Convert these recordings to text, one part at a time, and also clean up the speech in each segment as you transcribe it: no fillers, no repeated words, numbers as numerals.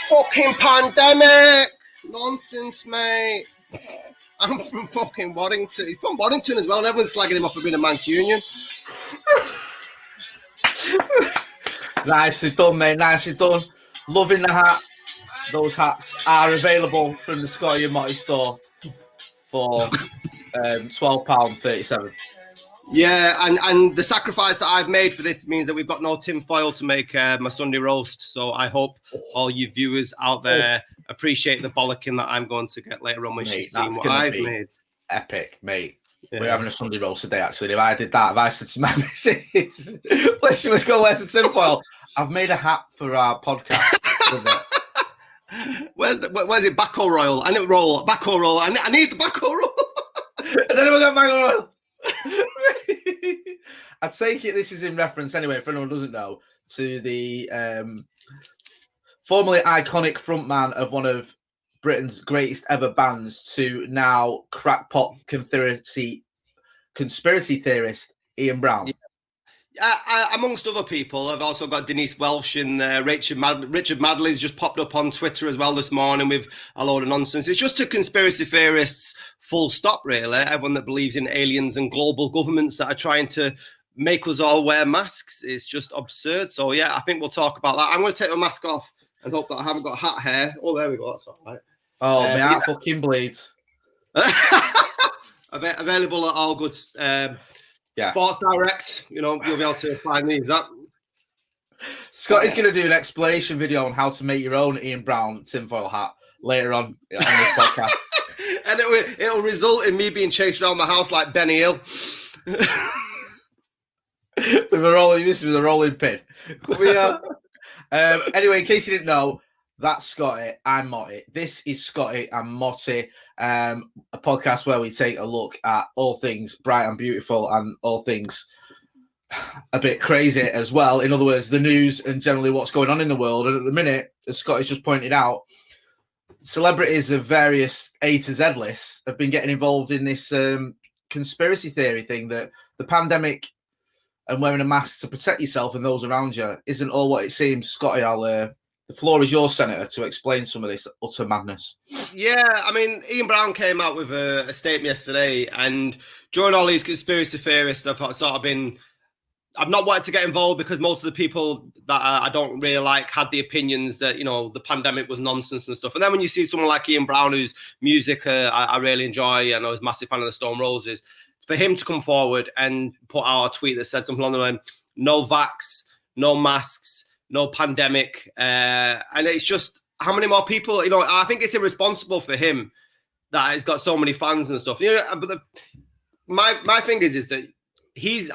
Fucking pandemic! Nonsense, mate. I'm from fucking Waddington. He's from Waddington as well, and everyone's slagging him off for being a Mancunian. Nicely done, mate. Nicely done. Loving the hat. Those hats are available from the Scotty and Motty store for £12.37. Yeah, and the sacrifice that I've made for this means that we've got no tin foil to make my Sunday roast. So I hope all you viewers out there appreciate the bollocking that I'm going to get later on when she's seen what I've made. Epic, mate. Yeah. We're having a Sunday roast today, actually. If I did that, if I said to my missus, let's just go, where's the tin foil? I've made a hat for our podcast with it. Where's it? Bacco roll. I need roll. Bacco roll. I need the Bacco roll. Has anyone got Bacco roll? I take it this is in reference, anyway, if anyone doesn't know, to the formerly iconic frontman of one of Britain's greatest ever bands to now crackpot conspiracy theorist Ian Brown. Amongst other people, I've also got Denise Welsh and Richard Madley's just popped up on Twitter as well this morning with a load of nonsense. It's just to conspiracy theorists, full stop, really. Everyone that believes in aliens and global governments that are trying to make us all wear masks is just absurd. So, yeah, I think we'll talk about that. I'm going to take my mask off and hope that I haven't got hat hair. Oh, there we go. That's all right. Oh, my heart fucking bleeds. Available at all good Sports Direct. You know, you'll be able to find these up. Scotty's going to do an explanation video on how to make your own Ian Brown tinfoil hat later on this podcast. And it'll result in me being chased around the house like Benny Hill. with a rolling pin. Anyway, in case you didn't know, that's Scotty and Motty. This is Scotty and Motty, a podcast where we take a look at all things bright and beautiful and all things a bit crazy as well. In other words, the news and generally what's going on in the world. And at the minute, as Scotty's just pointed out, celebrities of various A to Z lists have been getting involved in this conspiracy theory thing that the pandemic and wearing a mask to protect yourself and those around you isn't all what it seems. Scotty, the floor is yours, Senator, to explain some of this utter madness. Yeah, I mean, Ian Brown came out with a statement yesterday, and during all these conspiracy theorists, I've not wanted to get involved because most of the people that I don't really like had the opinions that, you know, the pandemic was nonsense and stuff. And then when you see someone like Ian Brown, whose music I really enjoy, and I was a massive fan of the Stone Roses, for him to come forward and put out a tweet that said something along the line, no vax, no masks, no pandemic. And it's just, how many more people, you know, I think it's irresponsible for him that he's got so many fans and stuff. You know, but my thing is that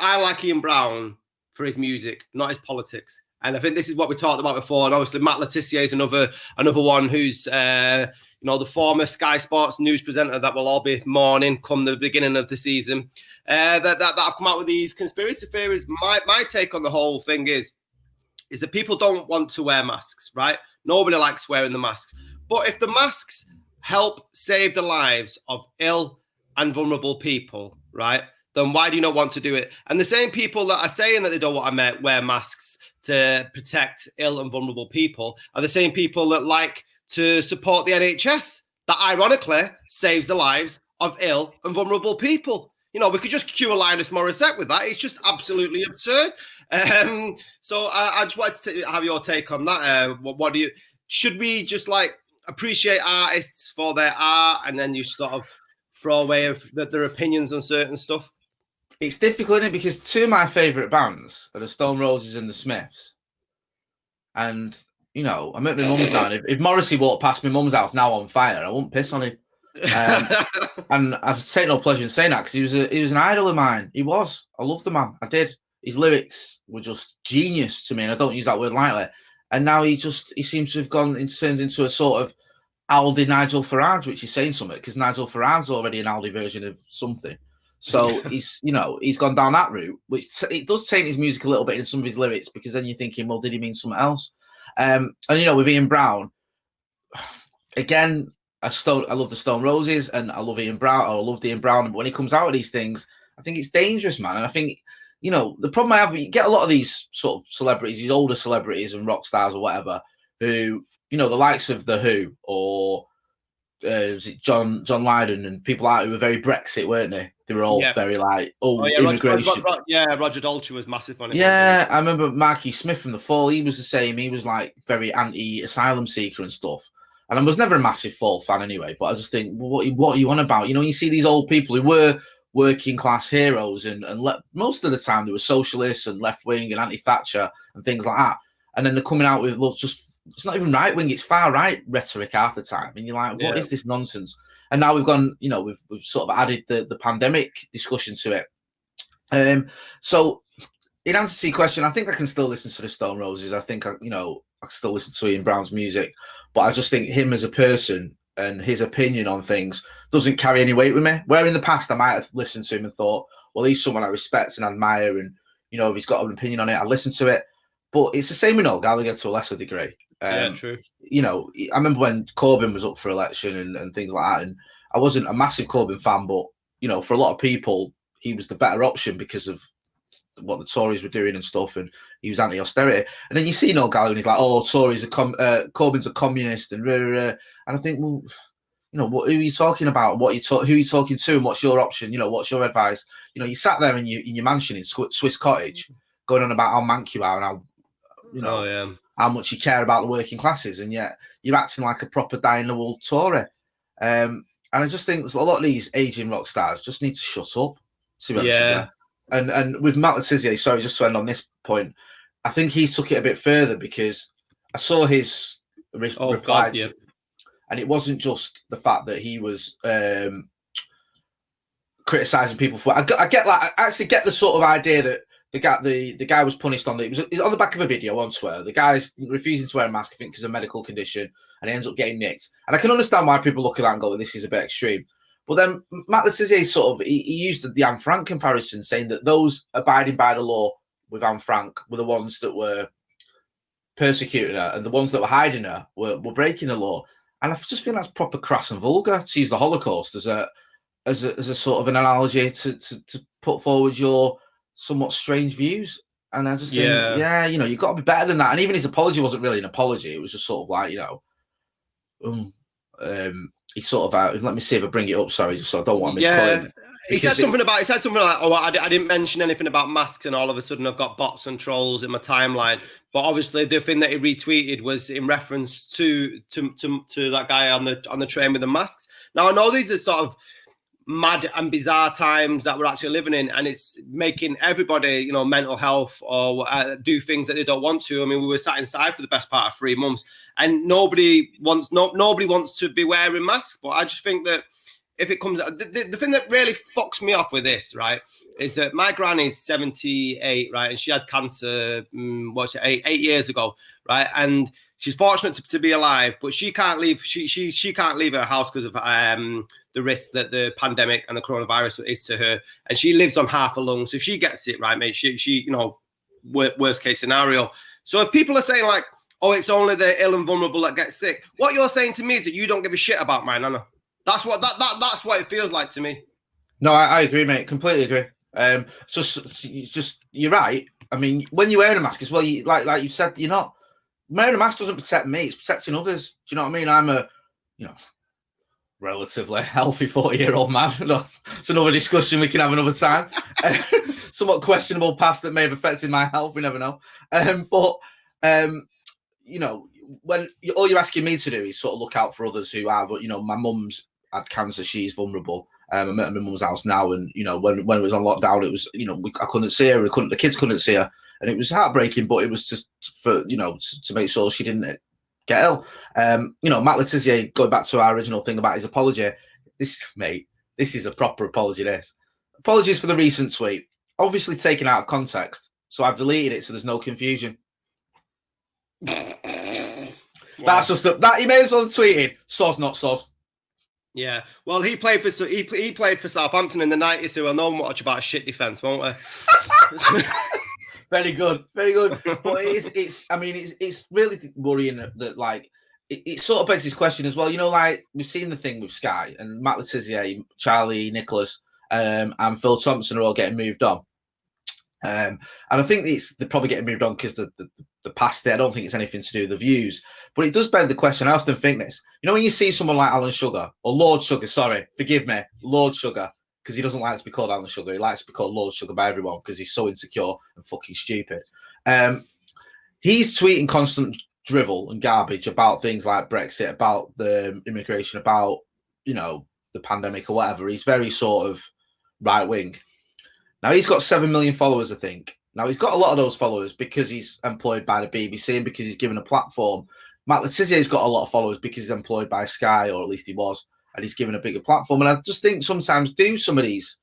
I like Ian Brown for his music, not his politics. And I think this is what we talked about before. And obviously Matt Tissier is another one who's, you know, the former Sky Sports news presenter that will all be mourning come the beginning of the season. That have come out with these conspiracy theories. My take on the whole thing is that people don't want to wear masks, right? Nobody likes wearing the masks. But if the masks help save the lives of ill and vulnerable people, right, then why do you not want to do it? And the same people that are saying that they don't want to wear masks to protect ill and vulnerable people are the same people that like to support the NHS that ironically saves the lives of ill and vulnerable people. You know, we could just cue a Linus Morissette with that. It's just absolutely absurd. So I just wanted to have your take on that. What do you, should we just like appreciate artists for their art and then you sort of throw away their opinions on certain stuff? It's difficult, isn't it? Because two of my favourite bands are the Stone Roses and the Smiths. And, you know, I'm at my mum's now, and if Morrissey walked past my mum's house now on fire, I wouldn't piss on him. And I've taken no pleasure in saying that because he was an idol of mine. He was. I loved the man. I did. His lyrics were just genius to me, and I don't use that word lightly. And now he seems to have turns into a sort of Aldi Nigel Farage, which is saying something because Nigel Farage's already an Aldi version of something. So he's gone down that route, which it does taint his music a little bit in some of his lyrics because then you're thinking, well, did he mean something else? And you know, with Ian Brown, again, I love the Stone Roses and I love Ian Brown. Or I loved Ian Brown, but when he comes out with these things, I think it's dangerous, man. And I think, you know, the problem I have, you get a lot of these sort of celebrities, these older celebrities and rock stars or whatever, who, you know, the likes of the Who or was it John Lydon and people like that who were very Brexit, weren't they? They were all very like, immigration. Roger Daltrey was massive on it. Yeah, I remember Marky Smith from The Fall. He was the same. He was like very anti-asylum seeker and stuff. And I was never a massive Fall fan anyway. But I just think, what are you on about? You know, you see these old people who were working class heroes, and most of the time they were socialists and left wing and anti-Thatcher and things like that. And then they're coming out with just. It's not even right wing; it's far right rhetoric half the time, and you're like, "What is this nonsense?" And now we've gone, you know, we've sort of added the pandemic discussion to it. So, in answer to your question, I think I can still listen to the Stone Roses. I think I can still listen to Ian Brown's music, but I just think him as a person and his opinion on things doesn't carry any weight with me. Where in the past I might have listened to him and thought, "Well, he's someone I respect and admire, and you know, if he's got an opinion on it, I listen to it." But it's the same with Noel Gallagher to a lesser degree. True. You know, I remember when Corbyn was up for election and things like that, and I wasn't a massive Corbyn fan, but you know, for a lot of people, he was the better option because of what the Tories were doing and stuff, and he was anti-austerity. And then you see Noel Gallagher, and he's like, "Oh, Tories are Corbyn's a communist," and and I think, well, you know, who are you talking about? Who are you talking to? And what's your option? You know, what's your advice? You know, you sat there in your mansion in Swiss Cottage, going on about how mank you are and how, you know, how much you care about the working classes, and yet you're acting like a proper dying-the-wool Tory. And I just think a lot of these aging rock stars just need to shut up. To be honest with you. And with Matt Le Tissier, sorry, just to end on this point, I think he took it a bit further because I saw his reply, and it wasn't just the fact that he was criticizing people for. I get that. I actually get the sort of idea that the guy was punished on it was on the back of a video on Twitter. The guy's refusing to wear a mask, I think, because of a medical condition, and he ends up getting nicked. And I can understand why people look at that and go, well, "This is a bit extreme." But then Matt Le Tissier sort of he used the Anne Frank comparison, saying that those abiding by the law with Anne Frank were the ones that were persecuting her, and the ones that were hiding her were breaking the law. And I just feel that's proper crass and vulgar to use the Holocaust as a sort of an analogy to put forward your somewhat strange views. And I just think, you know, you've got to be better than that. And even his apology wasn't really an apology. It was just sort of like, you know, he sort of let me see if I bring it up. Sorry, just so I don't want to misquote him. He said something like, "Oh, I didn't mention anything about masks, and all of a sudden I've got bots and trolls in my timeline." But obviously, the thing that he retweeted was in reference to that guy on the train with the masks. Now, I know these are sort of mad and bizarre times that we're actually living in, and it's making everybody, you know, mental health or do things that they don't want to. I mean, we were sat inside for the best part of 3 months, and nobody wants to be wearing masks. But I just think that if it comes, the thing that really fucks me off with this, right, is that my granny's 78, right, and she had cancer, 8 years ago, right, and she's fortunate to be alive, but she can't leave. She can't leave her house because of the risk that the pandemic and the coronavirus is to her, and she lives on half a lung. So if she gets it, right, mate, she you know, worst case scenario. So if people are saying like, "Oh, it's only the ill and vulnerable that get sick," what you're saying to me is that you don't give a shit about my nana. That's what it feels like to me. No, I agree, mate. Completely agree. Just you're right. I mean, when you're wearing a mask as well, you like you said, you're not wearing a mask doesn't protect me; it's protecting others. Do you know what I mean? I'm a, you know, relatively healthy 40-year-old man. It's another discussion we can have another time. Somewhat questionable past that may have affected my health. We never know. You know, when all you're asking me to do is sort of look out for others who are, you know, my mum's had cancer, she's vulnerable. I'm at my mum's house now, and you know, when it was on lockdown, it was, you know, I couldn't see her, the kids couldn't see her, and it was heartbreaking. But it was just for, you know, to make sure she didn't get ill. You know, Matt Le Tissier, going back to our original thing about his apology, this is a proper apology. Apologies for the recent tweet, obviously taken out of context, so I've deleted it so there's no confusion. Wow. That's just that he may as well have tweeted soz not soz. Yeah, well, he played for Southampton in the 90s, so we'll know much about a shit defense, won't we? Very good. But it's really worrying that like it sort of begs this question as well. You know, like we've seen the thing with Sky and Matt Le Tissier, Charlie Nicholas, and Phil Thompson are all getting moved on. And I think they're probably getting moved on because the the past it. I don't think it's anything to do with the views. But it does beg the question. I often think this. You know, when you see someone like Alan Sugar, or Lord Sugar, sorry, forgive me, Lord Sugar, because he doesn't like to be called Alan Sugar. He likes to be called Lord Sugar by everyone because he's so insecure and fucking stupid. He's tweeting constant drivel and garbage about things like Brexit, about the immigration, about, you know, the pandemic or whatever. He's very sort of right wing. Now, he's got 7 million followers, I think. Now, he's got a lot of those followers because he's employed by the BBC and because he's given a platform. Matt Letizier's got a lot of followers because he's employed by Sky, or at least he was, and he's given a bigger platform. And I just think sometimes some of these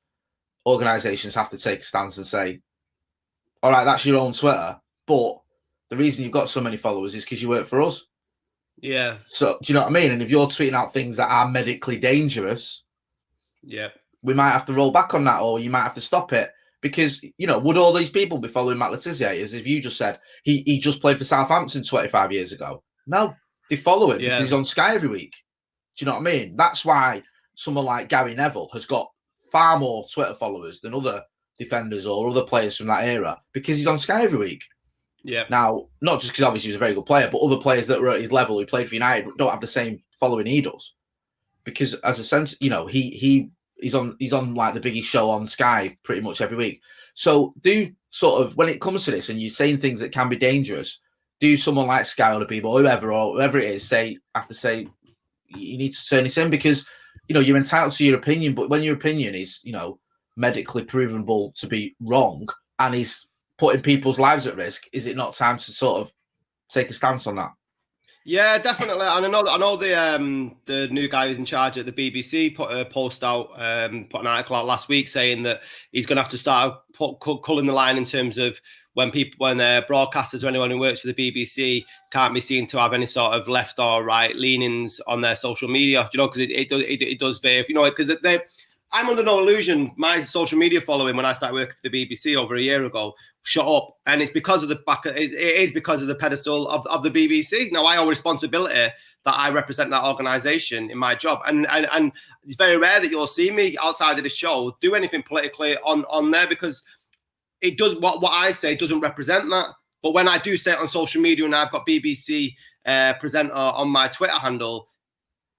organisations have to take a stance and say, all right, that's your own Twitter, but the reason you've got so many followers is because you work for us. Yeah. So, do you know what I mean? And if you're tweeting out things that are medically dangerous, yeah, we might have to roll back on that, or you might have to stop it. Because, you know, would all these people be following Matt Letizia as if you just said he just played for Southampton 25 years ago? No, they follow him because he's on Sky every week. Do you know what I mean? That's why someone like Gary Neville has got far more Twitter followers than other defenders or other players from that era, because he's on Sky every week. Yeah. Now, not just because obviously he was a very good player, but other players that were at his level who played for United don't have the same following he does. Because as a sense, you know, he's on like the biggest show on Sky pretty much every week. So do sort of, when it comes to this and you're saying things that can be dangerous, do someone like Sky or the people, or whoever it is, have to say you need to turn this in, because, you know, you're entitled to your opinion, but when your opinion is, you know, medically provable to be wrong and is putting people's lives at risk, is it not time to sort of take a stance on that? Yeah, definitely. And I know the new guy who's in charge at the BBC put a post out, put an article out last week saying that he's going to have to start culling the line in terms of when broadcasters or anyone who works for the BBC can't be seen to have any sort of left or right leanings on their social media. You know, because it does vary. You know, because I'm under no illusion. My social media following when I started working for the BBC over a year ago shut up, and it's because of it is because of the pedestal of the BBC. Now I owe responsibility that I represent that organisation in my job, and it's very rare that you'll see me outside of the show do anything politically on there, because it does what I say doesn't represent that. But when I do say it on social media and I've got BBC presenter on my Twitter handle,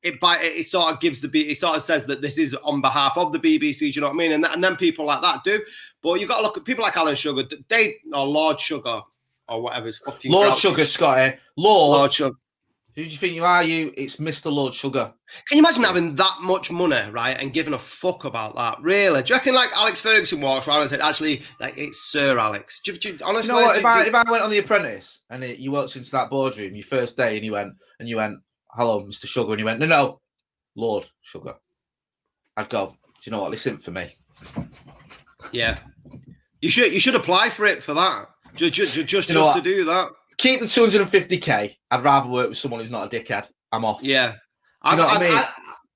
it sort of says that this is on behalf of the BBC. Do you know what I mean? And then people like that do. But you got to look at people like Alan Sugar, or Lord Sugar, or whatever. It's fucking Lord Sugar, Scotty. Lord Sugar. Who do you think you are? It's Mr. Lord Sugar. Can you imagine having that much money, right, and giving a fuck about that? Really? Do you reckon like Alex Ferguson walks around and said, actually, like, it's Sir Alex? Honestly, you know what? If I went on The Apprentice and you walked into that boardroom your first day and you went, hello, Mr. Sugar, and you went, no, Lord Sugar, I'd go, do you know what? Listen for me. Yeah, you should apply for it for that. Just to do that. Keep the 250k. I'd rather work with someone who's not a dickhead. I'm off. Yeah. Do you know what I mean?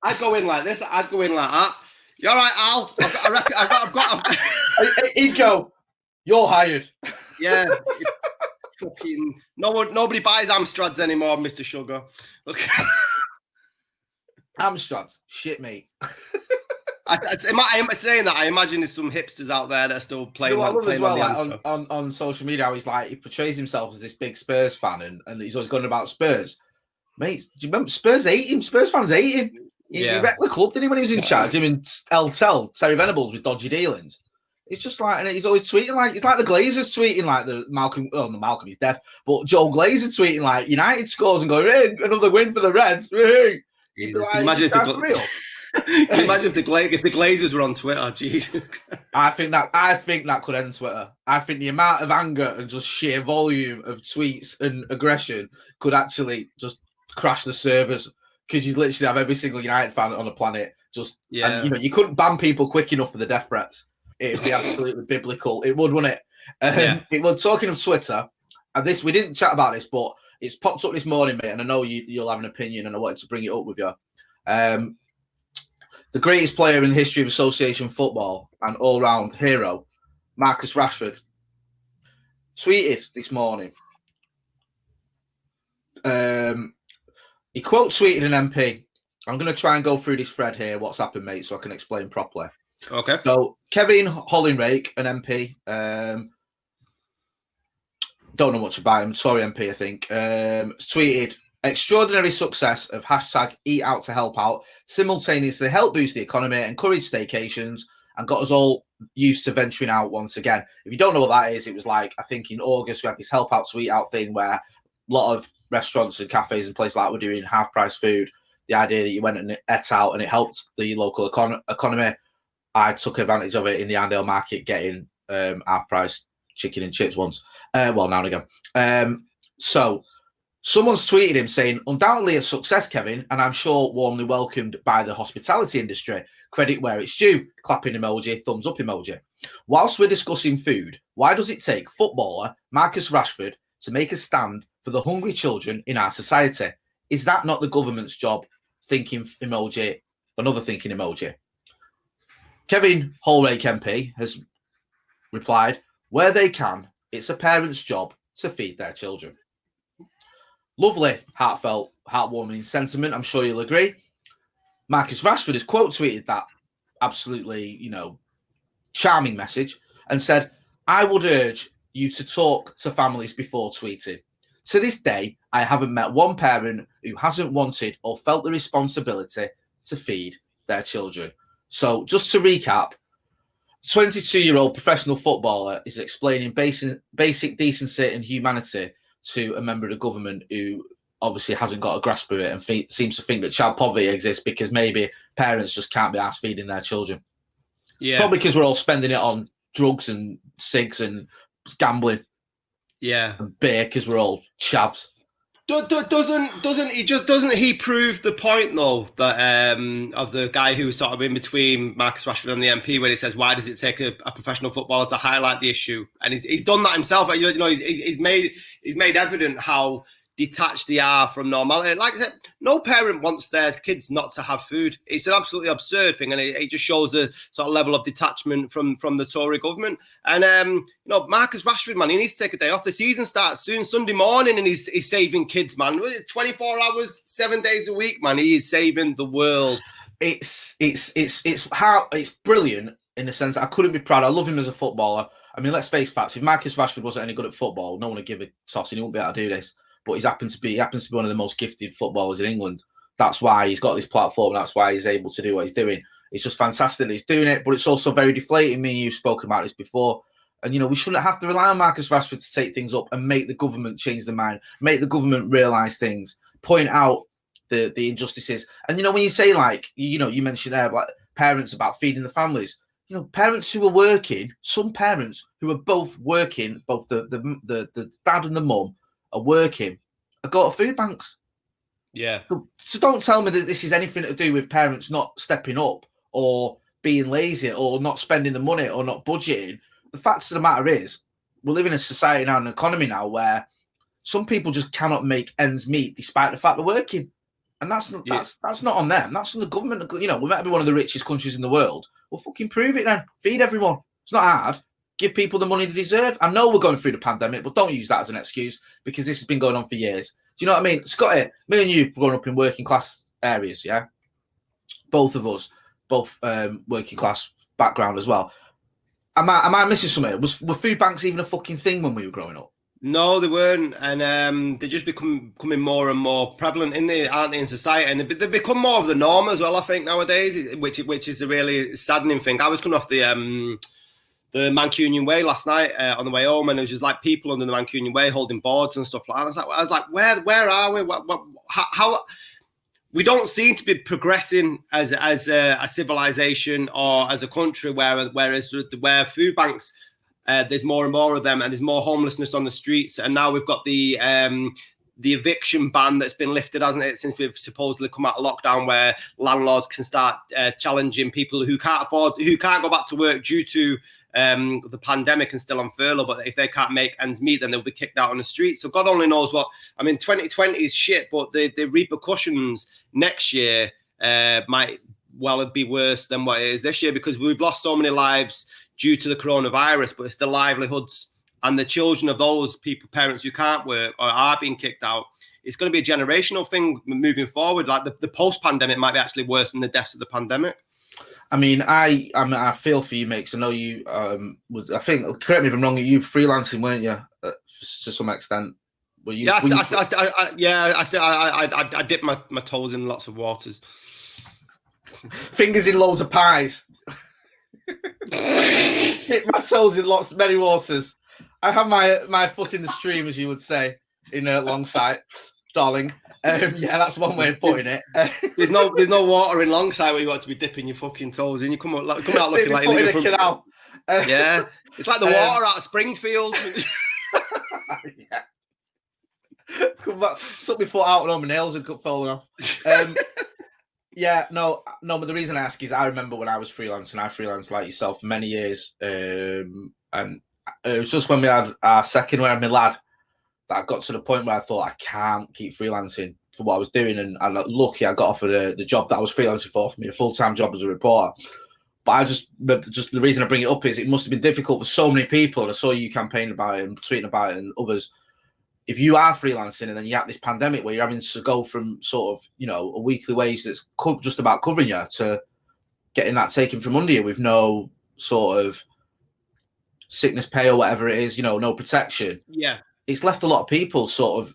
I'd go in like this. I'd go in like that. You all right, Al? I've got. He'd go, you're hired. Yeah. Fucking nobody buys Amstrads anymore, Mr. Sugar. Okay. Amstrads, shit, mate. I'm saying that I imagine there's some hipsters out there that are still playing. You know what I love as well, like on social media, how he portrays himself as this big Spurs fan, and he's always going about Spurs. Mate, do you remember Spurs hate him? Spurs fans hate him. He wrecked the club, didn't he, when he was in charge? Him and Terry Venables with dodgy dealings. It's just like, and he's always tweeting like, it's like the Glazers tweeting like the Malcolm. Oh, no, Malcolm, he's dead. But Joe Glazer tweeting like United scores and going, hey, another win for the Reds. Hey. He'd be like, imagine if the Glazers were on Twitter, Jesus. I think that could end Twitter. I think the amount of anger and just sheer volume of tweets and aggression could actually just crash the servers, because you literally have every single United fan on the planet just. Yeah. And, you know, you couldn't ban people quick enough for the death threats. It'd be absolutely biblical. It would, wouldn't it? It was talking of Twitter, and this we didn't chat about this, but it's popped up this morning, mate. And I know you'll have an opinion, and I wanted to bring it up with you. The greatest player in the history of association football and all-round hero, Marcus Rashford, tweeted this morning. He quote tweeted an MP. I'm going to try and go through this thread here, what's happened, mate, so I can explain properly. Okay. So Kevin Hollinrake, an MP, Don't know much about him. Tory MP, I think. Tweeted, extraordinary success of hashtag eat out to help out, simultaneously help boost the economy, encourage staycations, and got us all used to venturing out once again. If you don't know what that is, it was like, I think in August, we had this help out to eat out thing where a lot of restaurants and cafes and places like that were doing half price food. The idea that you went and ate out and it helped the local economy. I took advantage of it in the Andale market, getting half price chicken and chips once. Well, now and again. So someone's tweeted him saying, undoubtedly a success, Kevin, and I'm sure warmly welcomed by the hospitality industry. Credit where it's due. Clapping emoji, thumbs up emoji. Whilst we're discussing food, why does it take footballer Marcus Rashford to make a stand for the hungry children in our society? Is that not the government's job? Thinking emoji, another thinking emoji. Kevin Holrake MP has replied, where they can, it's a parent's job to feed their children. Lovely, heartfelt, heartwarming sentiment. I'm sure you'll agree. Marcus Rashford has quote tweeted that absolutely, charming message and said, I would urge you to talk to families before tweeting. To this day, I haven't met one parent who hasn't wanted or felt the responsibility to feed their children. So just to recap, 22-year-old professional footballer is explaining basic decency and humanity to a member of the government who obviously hasn't got a grasp of it and seems to think that child poverty exists because maybe parents just can't be asked feeding their children. Yeah, probably because we're all spending it on drugs and cigs and gambling. Yeah, and beer because we're all chavs. Doesn't he prove the point though that of the guy who was sort of in between Marcus Rashford and the MP when he says why does it take a professional footballer to highlight the issue, and he's done that himself. He's made evident how detached they are from normality. Like I said, no parent wants their kids not to have food. It's an absolutely absurd thing, and it just shows the sort of level of detachment from the Tory government. And Marcus Rashford, man, he needs to take a day off. The season starts soon, Sunday morning, and he's saving kids, man. 24 hours, 7 days a week, man. He is saving the world. It's brilliant in the sense that I couldn't be proud. I love him as a footballer. I mean, let's face facts. If Marcus Rashford wasn't any good at football, no one would give a toss, and he wouldn't be able to do this. But he happens to be one of the most gifted footballers in England. That's why he's got this platform. That's why he's able to do what he's doing. It's just fantastic that he's doing it, but it's also very deflating. Me and you've spoken about this before. And, we shouldn't have to rely on Marcus Rashford to take things up and make the government change their mind, make the government realise things, point out the injustices. And, when you say, you mentioned there about parents about feeding the families, parents who are working, some parents who are both working, both the dad and the mum, are working, I go to food banks. Yeah. So don't tell me that this is anything to do with parents not stepping up or being lazy or not spending the money or not budgeting. The fact of the matter is, we live in a society now, an economy now, where some people just cannot make ends meet despite the fact they're working. And that's not on them. That's on the government. We might be one of the richest countries in the world. Well, fucking prove it then. Feed everyone. It's not hard. Give people the money they deserve. I know we're going through the pandemic, but don't use that as an excuse because this has been going on for years. Do you know what I mean? Scotty, me and you have grown up in working class areas, yeah? Both of us, working class background as well. Am I missing something? Were food banks even a fucking thing when we were growing up? No, they weren't, and they just becoming more and more prevalent aren't they, in society, and they've become more of the norm as well. I think nowadays, which is a really saddening thing. I was coming off the Mancunian Way last night on the way home, and it was just like people under the Mancunian Way holding boards and stuff like that. I was like, where are we? How we don't seem to be progressing as a civilization or as a country, where food banks. There's more and more of them, and there's more homelessness on the streets. And now we've got the eviction ban that's been lifted, hasn't it, since we've supposedly come out of lockdown, where landlords can start challenging people who can't go back to work due to the pandemic and still on furlough. But if they can't make ends meet, then they'll be kicked out on the streets. So God only knows what. I mean, 2020 is shit, but the repercussions next year might well be worse than what it is this year, because we've lost so many lives due to the coronavirus, but it's the livelihoods and the children of those people, parents who can't work or are being kicked out. It's going to be a generational thing moving forward. Like the post-pandemic might be actually worse than the deaths of the pandemic. I mean, I feel for you, mate. I know you. I think, correct me if I'm wrong, you freelancing, weren't you, for to some extent. Were you? Yeah, were you- I dip my toes in lots of waters. Fingers in loads of pies. Dip my toes in many waters. I have my foot in the stream, as you would say, in Longsight, darling. Yeah, that's one way of putting it. There's no water in Longsight where you want to be dipping your fucking toes in. You come out looking like you're in a canal. Yeah, it's like the water out of Springfield. Yeah. Come back, took my foot out and all my nails had fallen off. Yeah, no, but the reason I ask is I remember when I was freelancing, I freelanced like yourself for many years. And it was just when we had our second one, my lad, that I got to the point where I thought I can't keep freelancing for what I was doing. And lucky I got offered the job that I was freelancing for me, a full-time job as a reporter. But I just the reason I bring it up is it must have been difficult for so many people. And I saw you campaigning about it and tweeting about it and others. If you are freelancing and then you have this pandemic where you're having to go from sort of, a weekly wage that's just about covering you to getting that taken from under you with no sort of sickness pay or whatever it is, no protection. Yeah. It's left a lot of people sort of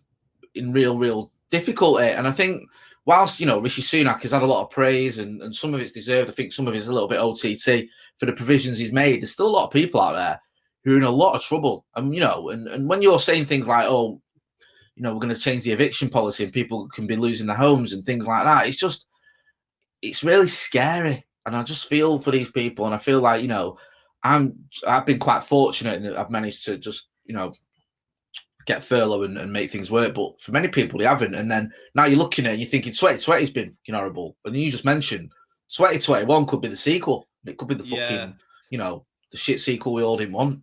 in real difficulty. And I think whilst, Rishi Sunak has had a lot of praise and some of it's deserved, I think some of it's a little bit OTT for the provisions he's made, there's still a lot of people out there who are in a lot of trouble. And, and when you're saying things like, we're going to change the eviction policy and people can be losing their homes and things like that, it's really scary. And I just feel for these people. And I feel like, I've been quite fortunate in that I've managed to just, get furlough and make things work. But for many people, they haven't. And then now you're looking at it and you're thinking 2020's been horrible. And you just mentioned 2021 could be the sequel. It could be the fucking, the shit sequel we all didn't want.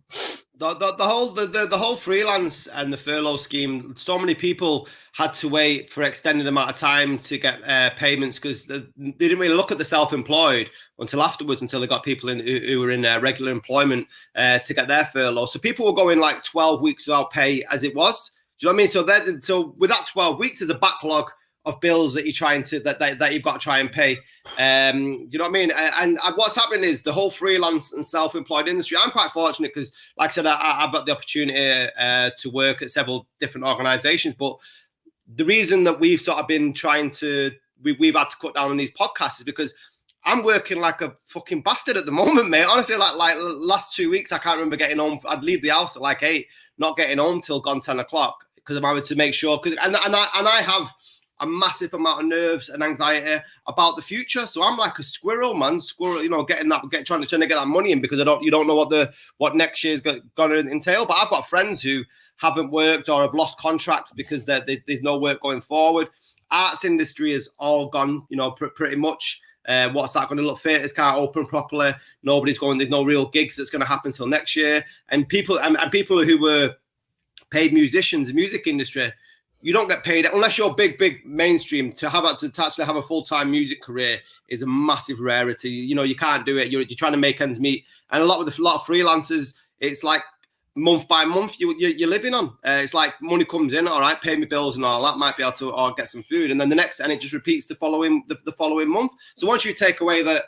The whole freelance and the furlough scheme, so many people had to wait for extended amount of time to get payments because they didn't really look at the self-employed until afterwards, until they got people in who were in regular employment to get their furlough. So people were going like 12 weeks without pay as it was. Do you know what I mean? So with that 12 weeks, there's a backlog of bills that you're trying to that you've got to try and pay. Do you know what I mean? And what's happening is the whole freelance and self-employed industry. I'm quite fortunate because, like I said, I've got the opportunity to work at several different organizations. But the reason that we've sort of been trying to we've had to cut down on these podcasts is because I'm working like a fucking bastard at the moment, mate. Honestly, like last 2 weeks, I can't remember getting home. I'd leave the house at like 8, not getting home till gone 10 o'clock because I'm having to make sure. And I have a massive amount of nerves and anxiety about the future. So I'm like a squirrel, man. Trying to get that money in because you don't know what next year's going to entail. But I've got friends who haven't worked or have lost contracts because there's no work going forward. Arts industry is all gone, pretty much. What's that going to look? Theaters can't open properly. Nobody's going. There's no real gigs that's going to happen till next year. And people who were paid musicians, the music industry, you don't get paid unless you're big mainstream. To actually have a full-time music career is a massive rarity. You can't do it. You're trying to make ends meet, and a lot of freelancers, it's like month by month you're living on. It's like money comes in, all right, pay me bills and all that, might be able to or get some food, and then and it just repeats the following month. So once you take away the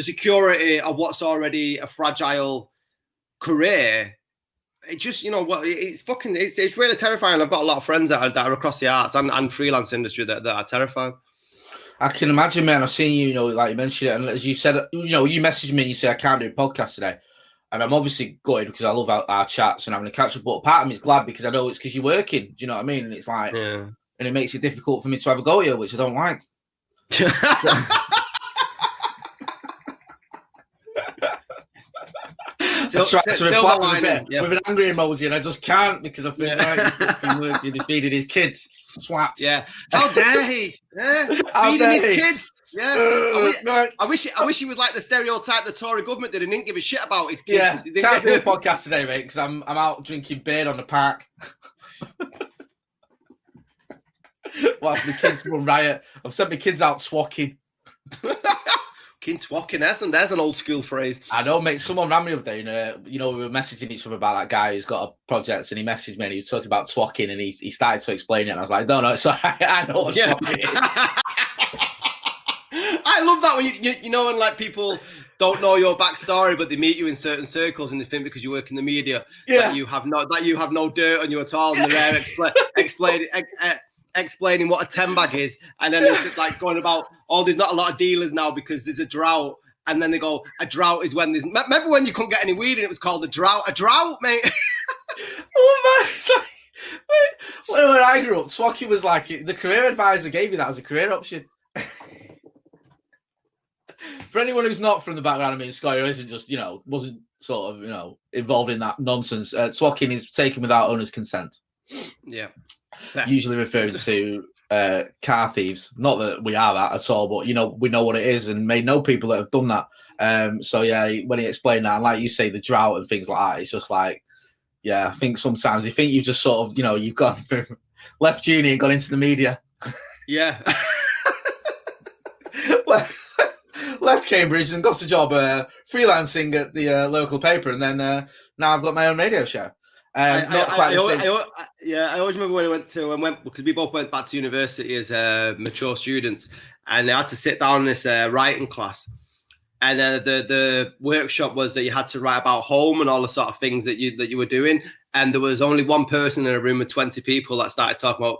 security of what's already a fragile career, it just, it's really terrifying. I've got a lot of friends that are across the arts and freelance industry that are terrified. I can imagine, man. I've seen you, like you mentioned it, and as you said, you messaged me and you say I can't do a podcast today, and I'm obviously gutted because I love our chats and having a catch up. But part of me is glad because I know it's because you're working. Do you know what I mean? And it's like, and it makes it difficult for me to have a go at you, which I don't like. I try to reply with an angry emoji, and I just can't because I feel like he's feeding his kids. Swat. Yeah. How dare he? Yeah. Feeding his kids. Yeah. I wish he was like the stereotype the Tory government did and didn't give a shit about his kids. Yeah. Can't do a podcast today, mate, because I'm out drinking beer on the park. Well, the kids run riot. I've sent my kids out swacking. Twocking, there's an old school phrase. I know, mate. Someone ran me up there, we were messaging each other about that guy who's got a project, and he messaged me and he was talking about twocking, and he started to explain it, and I was like, no, it's all right. I know what twocking is. I love that when you know, when like people don't know your backstory, but they meet you in certain circles and they think because you work in the media that you have no dirt on you at all, and they're explaining what a 10 bag is, and then it's like going about, there's not a lot of dealers now because there's a drought, and then they go, a drought is when there's. Remember when you couldn't get any weed and it was called a drought, mate? Oh man, it's like, when I grew up, Swacky was like, the career advisor gave you that as a career option. For anyone who's not from the background of me and Scotty, who isn't just, wasn't sort of, involved in that nonsense, swacking is taken without owner's consent. Yeah. Usually referring to car thieves. Not that we are that at all, but, we know what it is and may know people that have done that. So, yeah, when he explained that, and like you say, the drought and things like that, it's just like, yeah, I think sometimes you think you've just sort of, you've gone through, left uni and gone into the media. Yeah. Left Cambridge and got a job freelancing at the local paper, and then now I've got my own radio show. I always remember when I went because we both went back to university as mature students, and I had to sit down in this writing class, and the workshop was that you had to write about home and all the sort of things that you were doing, and there was only one person in a room with 20 people that started talking about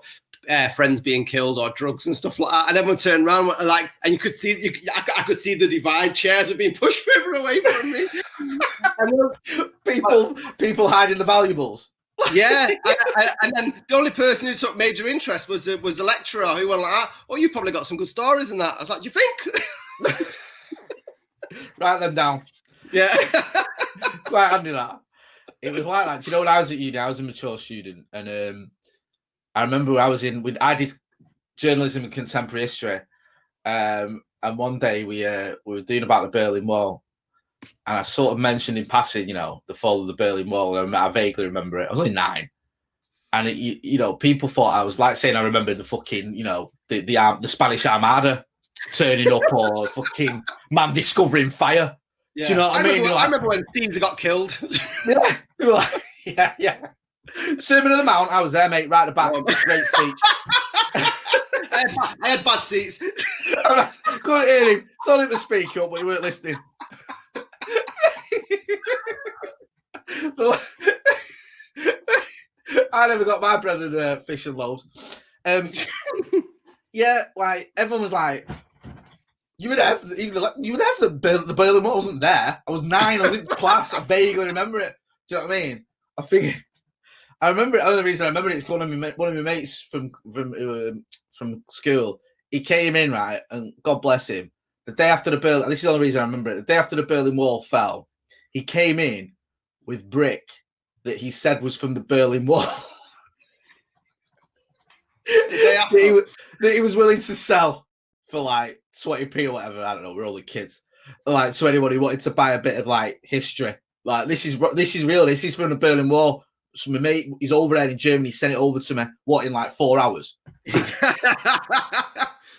friends being killed or drugs and stuff like that, and everyone turned around and you could see I could see the divide. Chairs are being pushed further away from me, and people hiding the valuables. Yeah, and then the only person who took major interest was the lecturer, who went like, "Oh, you probably got some good stories in that." I was like, "Do you think?" Write them down. Yeah, quite handy that. It was like that. Do you know when I was at uni, I was a mature student, and I remember I did journalism and contemporary history, and one day we were doing about the Berlin Wall, and I sort of mentioned in passing, the fall of the Berlin Wall, and I vaguely remember it. I was only 9, and people thought I was like saying I remembered the fucking, the Spanish Armada turning up, or fucking man discovering fire. Yeah. Do you know what I mean? I remember when Caesar got killed. Yeah, people were like, yeah. Sermon on the Mount, I was there, mate, right at the back. Great speech. I had bad seats. Couldn't hear him. Told him to speak up, but he weren't listening. I never got my bread and fish and loaves. Yeah, like everyone was like, "You were there for the Berlin Wall wasn't there." I was 9. I was in class. I vaguely remember it. Do you know what I mean? I remember it. The only reason I remember it is one of my mates from school. He came in, right, and God bless him. The day after the Berlin, this is the only reason I remember it. The day after the Berlin Wall fell, he came in with brick that he said was from the Berlin Wall. that he was willing to sell for like 20p or whatever. I don't know. We're all the kids. Like, so anyone who wanted to buy a bit of like history, like this is real. This is from the Berlin Wall. So my mate, he's over there in Germany, sent it over to me, in like 4 hours?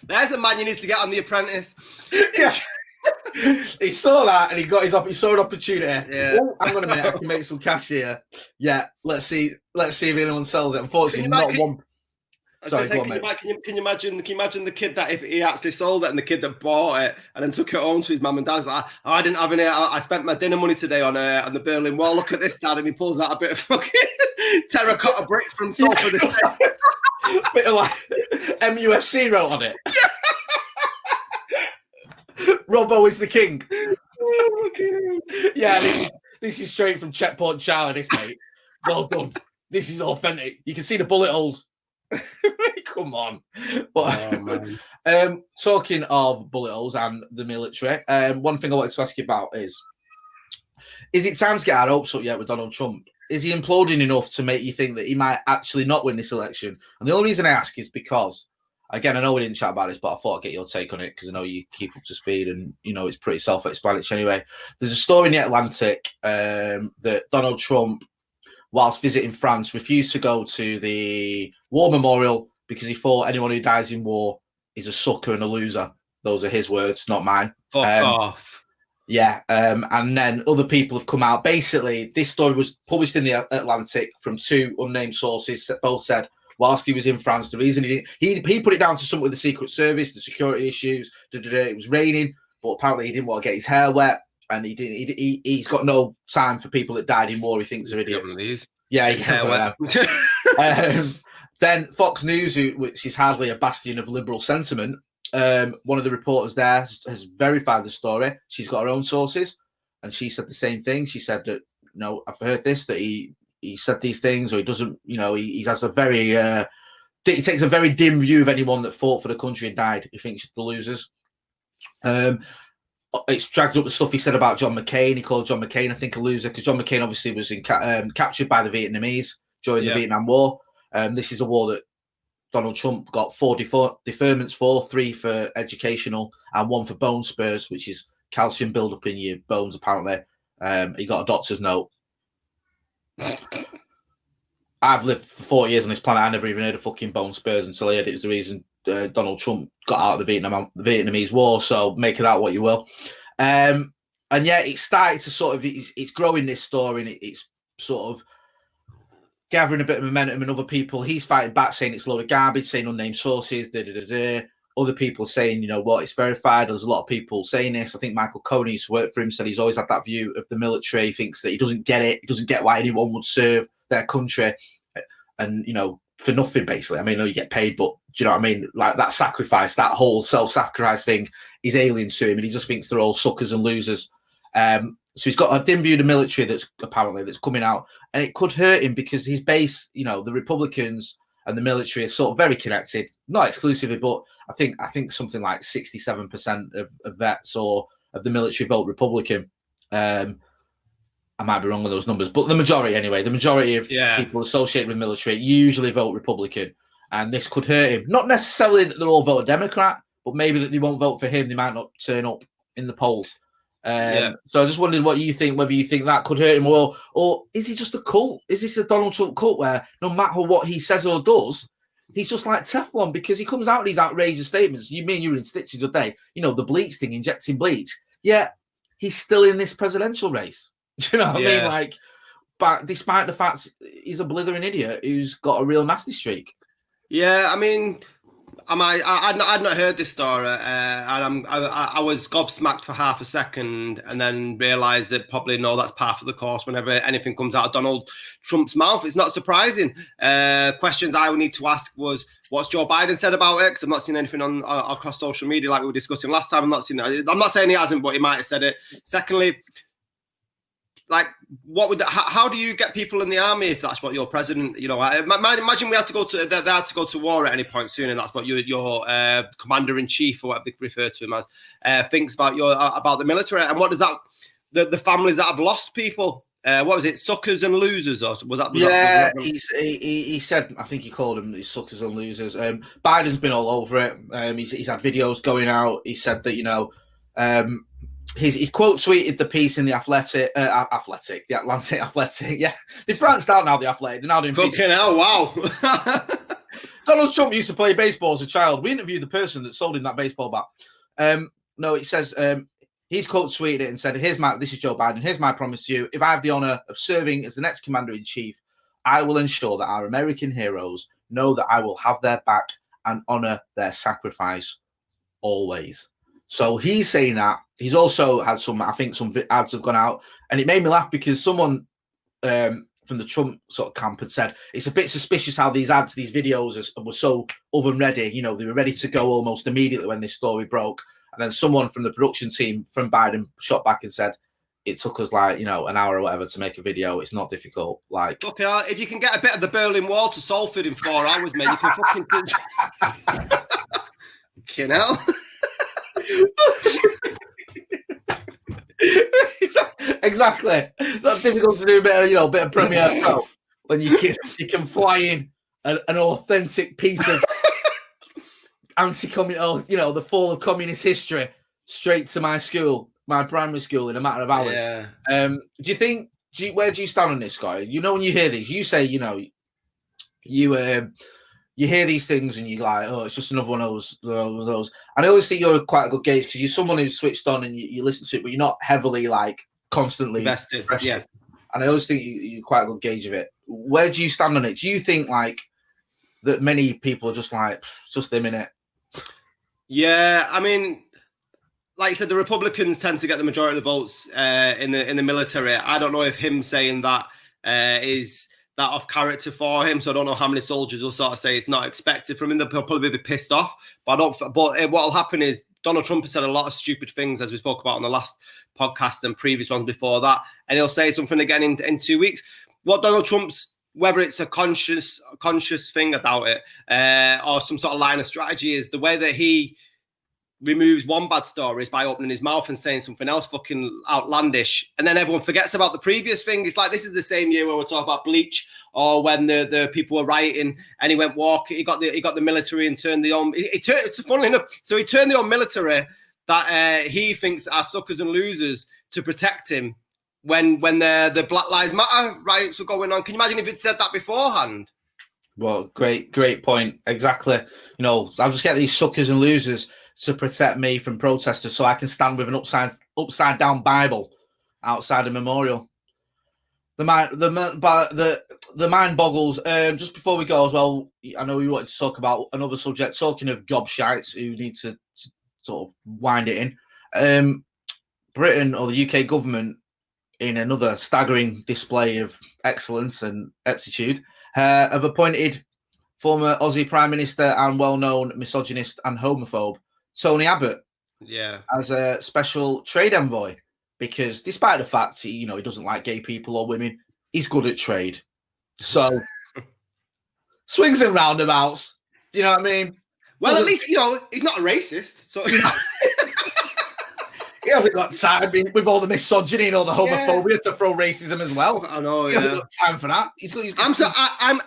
There's a man you need to get on The Apprentice. Yeah. He saw that and he saw an opportunity. Yeah. Oh, hang on a minute, I can make some cash here. Yeah, let's see if anyone sells it. Unfortunately, not one. Sorry, go on, mate. Can you imagine the kid that if he actually sold it and the kid that bought it and then took it home to his mum and dad, like, "Oh, I didn't have any. I spent my dinner money today on the Berlin Wall. Look at this, Dad," and he pulls out a bit of fucking terracotta brick from Salford Estate. Bit of like MUFC wrote on it. Robbo is the king. Yeah, this is straight from Checkpoint Charlie, this, mate. Well done. This is authentic. You can see the bullet holes. Come on. But, talking of bullet holes and the military, one thing I wanted to ask you about is it time to get our hopes up yet with Donald Trump? Is he imploding enough to make you think that he might actually not win this election? And the only reason I ask is because, again, I know we didn't chat about this, but I thought I'd get your take on it because I know you keep up to speed and, it's pretty self-explanatory anyway. There's a story in The Atlantic that Donald Trump, whilst visiting France, refused to go to the war memorial because he thought anyone who dies in war is a sucker and a loser. Those are his words, not mine. Fuck off. Yeah, and then other people have come out. Basically, this story was published in The Atlantic from 2 unnamed sources that both said whilst he was in France. The reason he put it down to something with the Secret Service, the security issues. It was raining, but apparently he didn't want to get his hair wet, and he's got no time for people that died in war. He thinks they're idiots. Yeah, his hair wet. Then Fox News, which is hardly a bastion of liberal sentiment, one of the reporters there has verified the story. She's got her own sources, and she said the same thing. She said that, I've heard this, that he said these things, or he doesn't, he has a very, he takes a very dim view of anyone that fought for the country and died. He thinks the losers. It's dragged up the stuff he said about John McCain. He called John McCain, I think, a loser, because John McCain obviously was captured by the Vietnamese during the Vietnam War. This is a war that Donald Trump got 4 deferments for, 3 for educational and 1 for bone spurs, which is calcium buildup in your bones, apparently. He got a doctor's note. I've lived for 40 years on this planet. I never even heard of fucking bone spurs until I heard it was the reason Donald Trump got out of the Vietnamese war. So make it out what you will. And yeah, it started to sort of, it's growing, this story, and it's sort of gathering a bit of momentum, and other people, he's fighting back, saying it's a load of garbage, saying unnamed sources, Other people saying, it's verified. There's a lot of people saying this. I think Michael Cohen used to work for him, said he's always had that view of the military. He thinks that he doesn't get it. He doesn't get why anyone would serve their country. And, for nothing, basically. I mean, you get paid, but do you know what I mean? Like, that sacrifice, that whole self-sacrifice thing is alien to him, and he just thinks they're all suckers and losers. So he's got a dim view of the military that's coming out, and it could hurt him because his base, the Republicans and the military are sort of very connected, not exclusively, but I think something like 67% of vets or of the military vote Republican. I might be wrong with those numbers, but the majority anyway, the majority of people associated with military usually vote Republican, and this could hurt him. Not necessarily that they'll all vote Democrat, but maybe that they won't vote for him. They might not turn up in the polls. So I just wondered what you think, whether you think that could hurt him, or is he just a cult? Is this a Donald Trump cult where no matter what he says or does, he's just like Teflon, because he comes out with these outrageous statements. You mean you were in stitches today, the bleach thing, injecting bleach. Yeah, he's still in this presidential race. Do you know what I mean? Like, but despite the fact he's a blithering idiot who's got a real nasty streak. Yeah, I mean, I'd not heard this story, and I was gobsmacked for half a second, and then realised that probably that's part of the course. Whenever anything comes out of Donald Trump's mouth, it's not surprising. Questions I would need to ask was, what's Joe Biden said about it? Because I've not seen anything on across social media like we were discussing last time. I'm not saying he hasn't, but he might have said it. Secondly, like, how do you get people in the army if that's what your president, imagine they had to go to war at any point soon, and that's what your commander in chief, or whatever they refer to him as, thinks about the military, and what does that, the families that have lost people, what was it, suckers and losers, or was that? He said, I think he called them suckers and losers. Biden's been all over it. He's had videos going out. He said that he quote tweeted the piece in the Atlantic. Yeah, they branched out now. The Athletic. They're now doing fucking hell. Wow. Donald Trump used to play baseball as a child. We interviewed the person that sold him that baseball bat. No, it says he's quote tweeted it and said, this is Joe Biden. Here's my promise to you. If I have the honor of serving as the next commander in chief, I will ensure that our American heroes know that I will have their back and honor their sacrifice always. So he's saying that. He's also had some ads have gone out, and it made me laugh because someone from the Trump sort of camp had said it's a bit suspicious how these videos were so oven ready. They were ready to go almost immediately when this story broke. And then someone from the production team from Biden shot back and said, it took us like, an hour or whatever to make a video. It's not difficult. Like, okay, if you can get a bit of the Berlin Wall to Salford in 4 hours, mate, you can fucking Exactly. It's not difficult to do a bit of Premiere Pro when you can fly in an authentic piece of anti-communist, the fall of communist history straight to my primary school in a matter of hours. Yeah. Do you think? Where do you stand on this, guy? When you hear these, you say, you hear these things and you're like, oh, it's just another one of those. And I always think you're quite a good gauge because you're someone who's switched on and you listen to it, but you're not heavily, like, constantly invested. Yeah. And I always think you're quite a good gauge of it. Where do you stand on it? Do you think, like, that many people are just like, just him in it. Yeah, I mean, like I said, the Republicans tend to get the majority of the votes in the military. I don't know if him saying that is that off character for him. So I don't know how many soldiers will sort of say it's not expected from him. They'll probably be pissed off. But what will happen is Donald Trump has said a lot of stupid things, as we spoke about on the last podcast and previous ones before that, and he'll say something again in 2 weeks. What Donald Trump's, whether it's a conscious thing, I doubt it, or some sort of line of strategy, is the way that he removes one bad story is by opening his mouth and saying something else fucking outlandish, and then everyone forgets about the previous thing. It's like, this is the same year where we're talking about bleach, or when the people were rioting and he went walking, he got the military and turned the on. It's funny enough. So he turned the on military that he thinks are suckers and losers to protect him when the Black Lives Matter riots were going on. Can you imagine if he'd said that beforehand? Well, great point. Exactly. You know, I'll just get these suckers and losers to protect me from protesters, so I can stand with an upside down Bible outside a memorial. The mind boggles. Just before we go as well, I know we wanted to talk about another subject. Talking of gobshites who need to sort of wind it in. Britain, or the UK government, in another staggering display of excellence and aptitude, have appointed former Aussie Prime Minister and well-known misogynist and homophobe Tony Abbott as a special trade envoy, because despite the fact he doesn't like gay people or women, he's good at trade. So swings and roundabouts, you know what I mean? Well, at least he's not a racist, so he hasn't got time with all the misogyny and all the homophobia to throw racism as well. I know. He hasn't got time for that.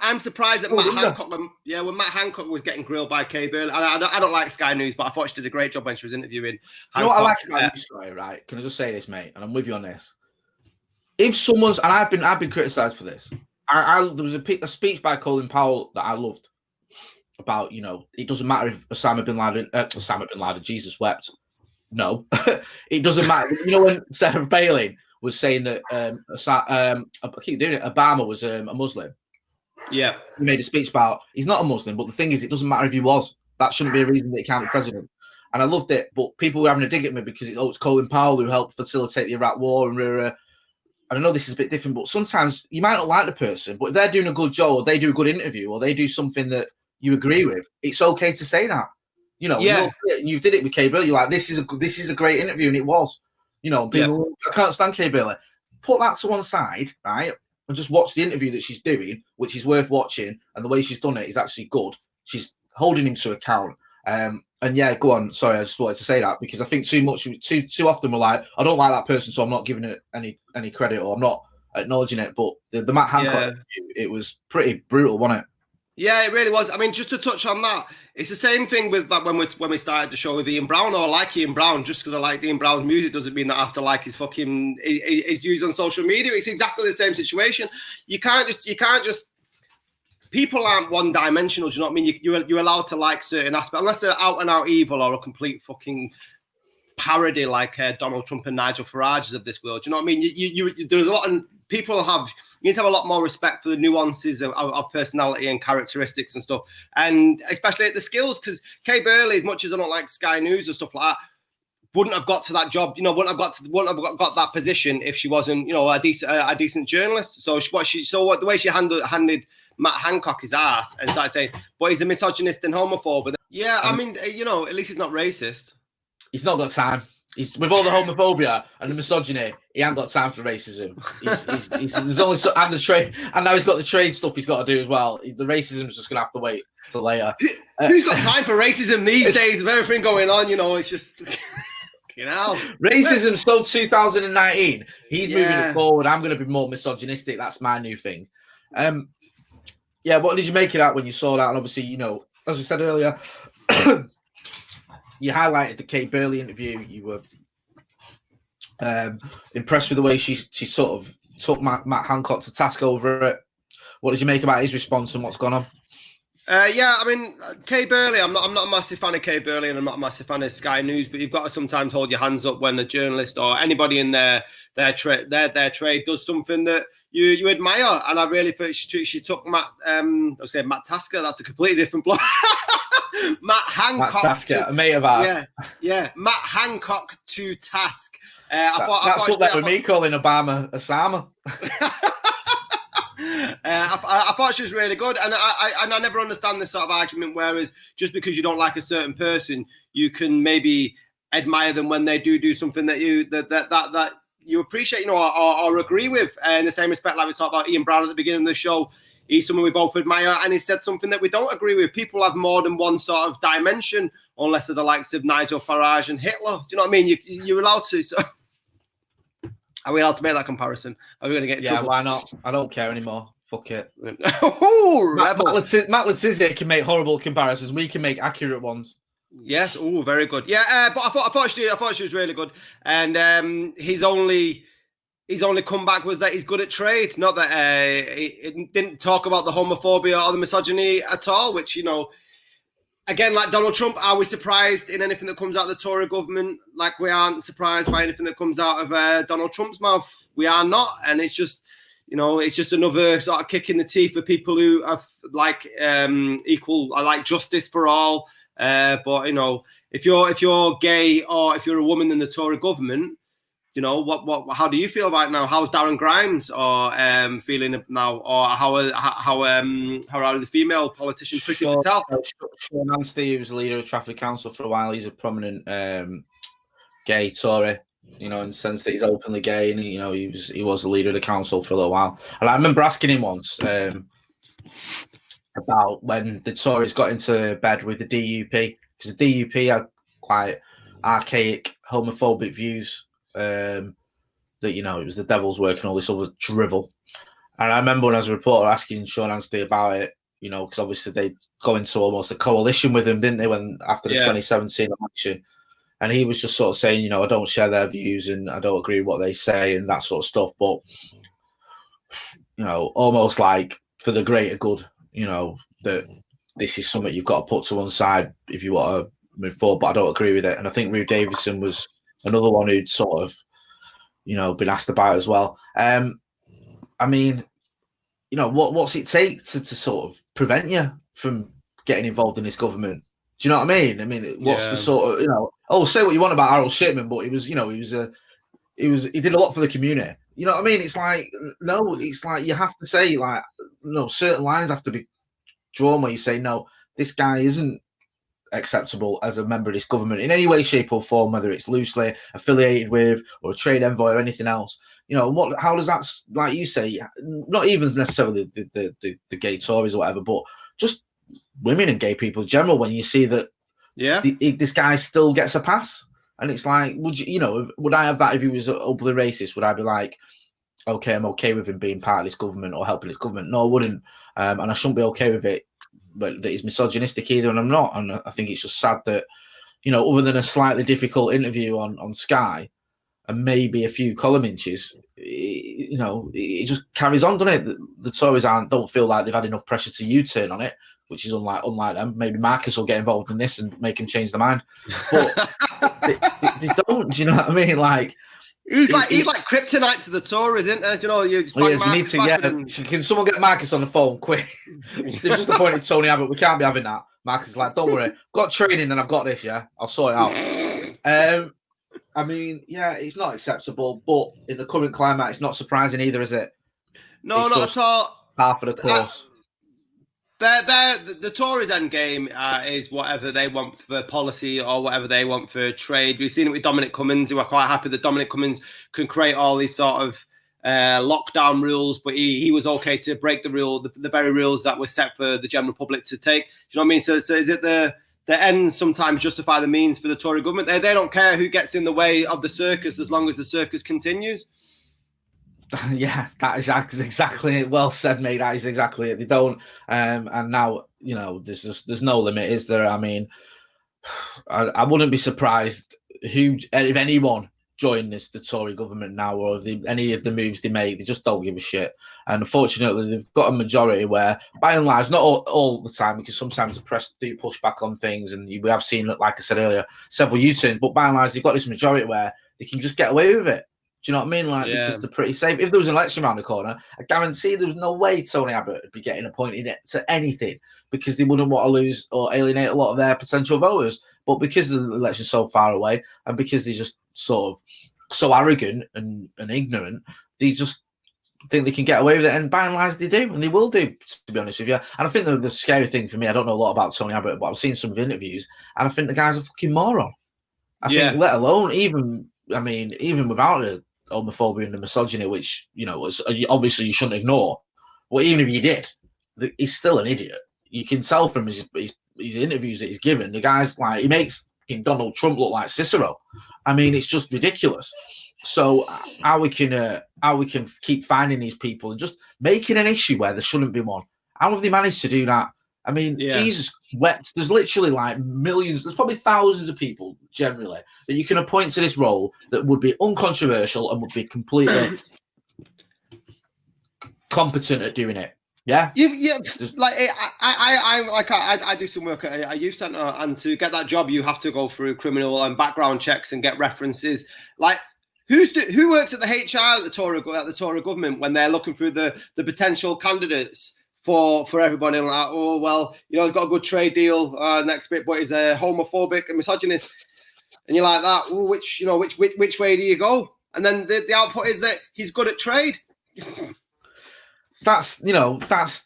I'm surprised that Matt Hancock, when Matt Hancock was getting grilled by Kay Burley. I don't like Sky News, but I thought she did a great job when she was interviewing Hancock. You know what I like about this story, right? Can I just say this, mate? And I'm with you on this. If someone's, and I've been criticised for this. There was a speech by Colin Powell that I loved about, it doesn't matter if Osama bin Laden, Jesus wept. No, it doesn't matter. When Sarah Palin was saying that I keep doing it, Obama was a Muslim. Yeah. He made a speech about he's not a Muslim, but the thing is, it doesn't matter if he was. That shouldn't be a reason that he can't be president. And I loved it, but people were having a dig at me because it's Colin Powell who helped facilitate the Iraq War. And I know this is a bit different, but sometimes you might not like the person, but if they're doing a good job, or they do a good interview, or they do something that you agree with, it's okay to say that. You did it with Kay Burley. You're like, this is a great interview, and it was. People, I can't stand Kay Burley. Put that to one side, right, and just watch the interview that she's doing, which is worth watching, and the way she's done it is actually good. She's holding him to account. And yeah, go on. Sorry, I just wanted to say that because I think too often we're like, I don't like that person, so I'm not giving it any credit, or I'm not acknowledging it. But the Matt Hancock interview, it was pretty brutal, wasn't it? Yeah, it really was. I mean, just to touch on that, it's the same thing with that when we started the show with Ian Brown. Or I like Ian Brown, just because I like Ian Brown's music doesn't mean that I have to like his fucking his views on social media. It's exactly the same situation. You can't just. People aren't one-dimensional. Do you know what I mean? You're allowed to like certain aspects, unless they're out and out evil or a complete fucking parody like Donald Trump and Nigel Farage's of this world. Do you know what I mean? There's a lot of people you need to have a lot more respect for the nuances of personality and characteristics and stuff, and especially at the skills, because Kay Burley, as much as I don't like Sky News and stuff like that, wouldn't have got to that job, wouldn't have got that position if she wasn't, a decent journalist. So the way she handed Matt Hancock his ass and started saying, but he's a misogynist and homophobe. Yeah, I mean, at least he's not racist. He's not got time. He's with all the homophobia and the misogyny. He ain't got time for racism. There's only and the trade, and now he's got the trade stuff he's got to do as well. The racism's just gonna have to wait till later. Who's got time for racism these days? With everything going on, it's just. Racism so 2019. He's moving it forward. I'm going to be more misogynistic. That's my new thing. What did you make of that when you saw that? And obviously, as we said earlier, you highlighted the Kay Burley interview. You were impressed with the way she sort of took Matt Hancock to task over it. What did you make about his response and what's gone on? Yeah, I mean, Kay Burley. I'm not a massive fan of Kay Burley, and I'm not a massive fan of Sky News. But you've got to sometimes hold your hands up when a journalist or anybody in their trade does something that you admire. And I really thought she took Matt. I was saying Matt Tasker. That's a completely different bloke. Matt Hancock. Matt Tasker, a mate of ours. Yeah. Matt Hancock to task. That's up there with me calling Obama Osama. I thought she was really good, and I never understand this sort of argument. Whereas just because you don't like a certain person, you can maybe admire them when they do something that you appreciate, or agree with. In the same respect, like we talked about Ian Brown at the beginning of the show, he's someone we both admire, and he said something that we don't agree with. People have more than one sort of dimension, unless they're the likes of Nigel Farage and Hitler. Do you know what I mean? You're allowed to. So. Are we allowed to make that comparison? Are we going to get in trouble? Why not? I don't care anymore. Fuck it. Matt Tissier can make horrible comparisons. We can make accurate ones. Yes. Oh, very good. Yeah, but I thought she was really good. And his only comeback was that he's good at trade. Not that he didn't talk about the homophobia or the misogyny at all, which, again, like Donald Trump, are we surprised in anything that comes out of the Tory government? Like we aren't surprised by anything that comes out of Donald Trump's mouth. We are not. And it's just, it's just another sort of kick in the teeth for people who have justice for all. But, if you're gay or if you're a woman in the Tory government, how do you feel right now? How's Darren Grimes feeling now, or how are the female politicians? Pretty Patel. Sean Anstey, who was the leader of Trafford Council for a while, he's a prominent gay Tory. In the sense that he's openly gay, and he was the leader of the council for a little while. And I remember asking him once about when the Tories got into bed with the DUP, because the DUP had quite archaic homophobic views. That it was the devil's work and all this other drivel. And I remember when I was a reporter asking Sean Anstey about it, because obviously they go into almost a coalition with him, didn't they, after the 2017 election? And he was just sort of saying, I don't share their views and I don't agree with what they say and that sort of stuff. But, almost like for the greater good, that this is something you've got to put to one side if you want to move forward. But I don't agree with it. And I think Rue Davison was another one who'd sort of, been asked about as well. I mean, what's it take to sort of prevent you from getting involved in this government? Do you know what I mean? I mean, what's the sort of, say what you want about Harold Shipman, but he did a lot for the community. You know what I mean? It's like, no, it's like you have to say, like, certain lines have to be drawn where you say, no, this guy isn't acceptable as a member of this government in any way, shape, or form, whether it's loosely affiliated with or a trade envoy or anything else. How does that, like you say, not even necessarily the gay Tories or whatever, but just women and gay people in general, when you see that this guy still gets a pass? And it's like, would I have that if he was openly racist? Would I be like, okay, I'm okay with him being part of this government or helping this government? No, I wouldn't. And I shouldn't be okay with it, but that he's misogynistic either, and I'm not. And I think it's just sad that, other than a slightly difficult interview on Sky and maybe a few column inches, it just carries on, doesn't it? The Tories don't feel like they've had enough pressure to U-turn on it, which is unlike them. Maybe Marcus will get involved in this and make him change their mind. But they don't, do you know what I mean? Like, He's like kryptonite to the Tories, isn't he? Can someone get Marcus on the phone quick? They've just appointed Tony Abbott. We can't be having that. Marcus is like, don't worry, I've got training and I've got this. Yeah, I'll sort it out. I mean, it's not acceptable, but in the current climate, it's not surprising either, is it? No, not at all. Half of the course. The Tories' end game is whatever they want for policy or whatever they want for trade. We've seen it with Dominic Cummings, who are quite happy that Dominic Cummings can create all these sort of lockdown rules, but he was okay to break the very rules that were set for the general public to take. Do you know what I mean? So is it the ends sometimes justify the means for the Tory government? They don't care who gets in the way of the circus as long as the circus continues. Yeah, that is exactly well said, mate. That is exactly it. They don't, and now there's no limit, is there? I mean, I wouldn't be surprised if anyone join the Tory government now, or any of the moves they make. They just don't give a shit. And unfortunately, they've got a majority where, by and large, not all the time, because sometimes the press do push back on things, and we have seen, like I said earlier, several U-turns. But by and large, they've got this majority where they can just get away with it. Do you know what I mean? Like, because they're pretty safe. If there was an election around the corner, I guarantee there was no way Tony Abbott would be getting appointed to anything, because they wouldn't want to lose or alienate a lot of their potential voters. But because the election's so far away, and because they're just sort of so arrogant and ignorant, they just think they can get away with it. And by and large, they do, and they will do, to be honest with you. And I think the scary thing for me, I don't know a lot about Tony Abbott, but I've seen some of his interviews, and I think the guy's a fucking moron. I think, let alone even without the homophobia and the misogyny, which, obviously you shouldn't ignore. Well, even if you did, he's still an idiot. You can tell from his interviews that he's given. The guy's like, he makes Donald Trump look like Cicero. I mean, it's just ridiculous. So how we can keep finding these people and just making an issue where there shouldn't be one? How have they managed to do that? I mean, Jesus wept. There's literally like millions, there's probably thousands of people generally that you can appoint to this role that would be uncontroversial and would be completely competent at doing it. Yeah. I do some work at a youth centre, and to get that job, you have to go through criminal and background checks and get references. Like, who works at the HR at the Tory government when they're looking through the potential candidates for everybody? And like, oh well, he's got a good trade deal next bit, but he's a homophobic and misogynist, and you're like that. Ooh, which way do you go? And then the output is that he's good at trade. That's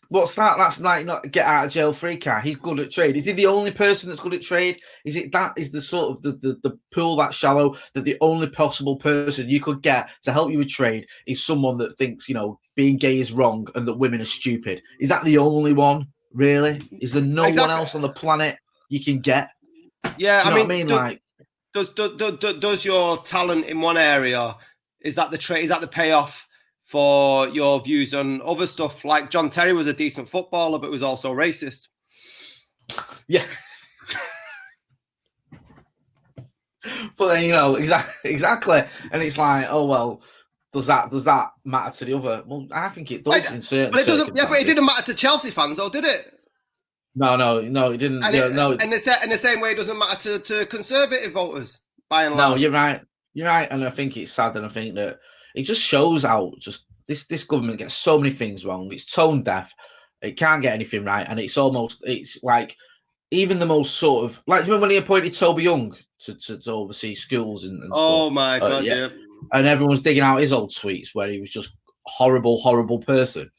what's that? That's like not get out of jail free card. He's good at trade. Is he the only person that's good at trade? Is it that is the sort of the pool that shallow that the only possible person you could get to help you with trade is someone that thinks being gay is wrong and that women are stupid? Is that the only one? Really? Is there no one else on the planet you can get? Yeah, does your talent in one area, is that the trade? Is that the payoff for your views on other stuff? Like John Terry was a decent footballer, but was also racist. Yeah. But then, exactly. And it's like, oh, well, does that matter to the other? Well, I think it does in certain circumstances. Yeah, but it didn't matter to Chelsea fans, though, did it? No, it didn't. And in the same way, it doesn't matter to conservative voters, by and No, large. you're right. And I think it's sad, and I think that it just shows how just this government gets so many things wrong. It's tone deaf. It can't get anything right, and it's like even the most sort of like, remember when he appointed Toby Young to oversee schools and stuff? Oh my god, yeah. And everyone's digging out his old tweets where he was just horrible person,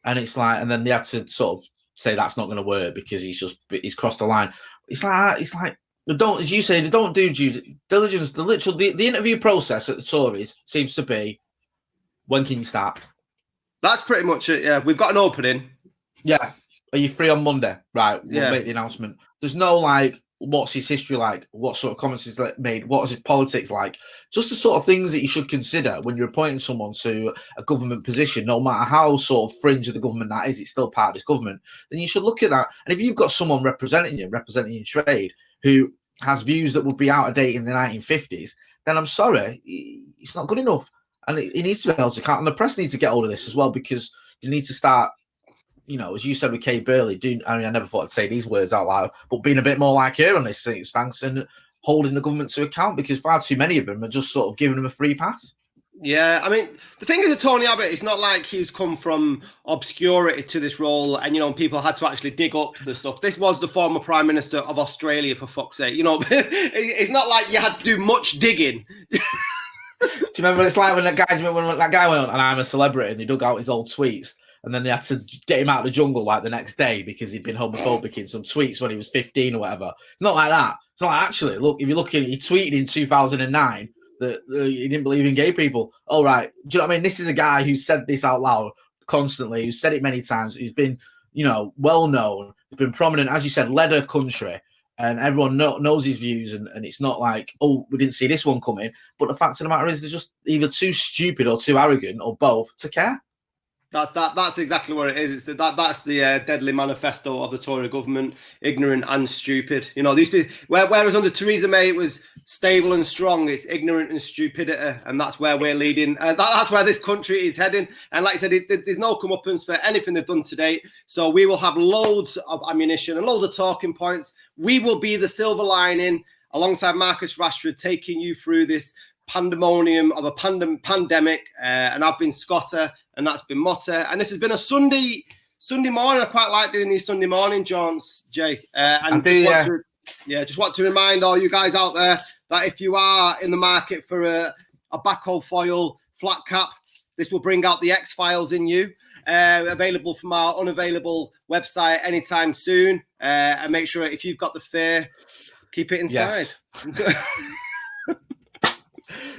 and it's like, and then they had to sort of say that's not going to work because he's crossed the line. It's like. They don't, as you say, they don't do due diligence. The interview process at the Tories seems to be, when can you start? That's pretty much it. Yeah, we've got an opening. Yeah, are you free on Monday? Right, we'll make the announcement. There's no like, what's his history like? What sort of comments he's made? What is his politics like? Just the sort of things that you should consider when you're appointing someone to a government position. No matter how sort of fringe of the government that is, it's still part of this government. Then you should look at that. And if you've got someone representing your trade, who has views that would be out of date in the 1950s, then I'm sorry, it's not good enough. And it needs to be held to account. And the press needs to get hold of this as well, because you need to start, as you said with Kay Burley, I never thought I'd say these words out loud, but being a bit more like her on this stance and holding the government to account, because far too many of them are just sort of giving them a free pass. Yeah, I mean, the thing is with Tony Abbott, it's not like he's come from obscurity to this role and, people had to actually dig up the stuff. This was the former Prime Minister of Australia, for fuck's sake. It's not like you had to do much digging. Do you remember it's like when that guy went on and I'm a celebrity and they dug out his old tweets and then they had to get him out of the jungle like the next day because he'd been homophobic in some tweets when he was 15 or whatever. It's not like that. It's not like, actually, look, if you're looking, he tweeted in 2009 that he didn't believe in gay people. All right. Do you know what I mean? This is a guy who said this out loud constantly, who's said it many times, who's been, well known, who's been prominent, as you said, led a country, and everyone knows his views, and it's not like, oh, we didn't see this one coming. But the fact of the matter is they're just either too stupid or too arrogant or both to care. That's exactly what it is. That's the deadly manifesto of the Tory government: ignorant and stupid. These people. Whereas under Theresa May, it was stable and strong. It's ignorant and stupidity, and that's where we're leading. That's where this country is heading. And like I said, there's no comeuppance for anything they've done to date. So we will have loads of ammunition and loads of talking points. We will be the silver lining alongside Marcus Rashford, taking you through this pandemonium of a pandemic. And I've been Scotter, and that's been Motta. And this has been a Sunday morning. I quite like doing these Sunday morning jaunts, Jay. Just want to remind all you guys out there that if you are in the market for a backhoe foil flat cap, this will bring out the X-Files in you. Available from our unavailable website anytime soon. And make sure if you've got the F.E.A.R, keep it inside. Yes.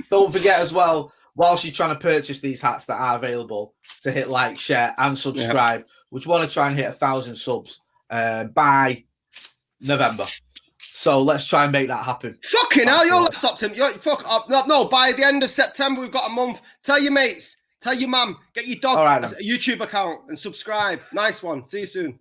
Don't forget as well, whilst you're trying to purchase these hats that are available, to hit like, share, and subscribe. We want to try and hit 1,000 subs by November. So let's try and make that happen. Fucking hell, you're less optimistic. Fuck up. No, by the end of September, we've got a month. Tell your mates, tell your mum, get your dog a YouTube account and subscribe. Nice one. See you soon.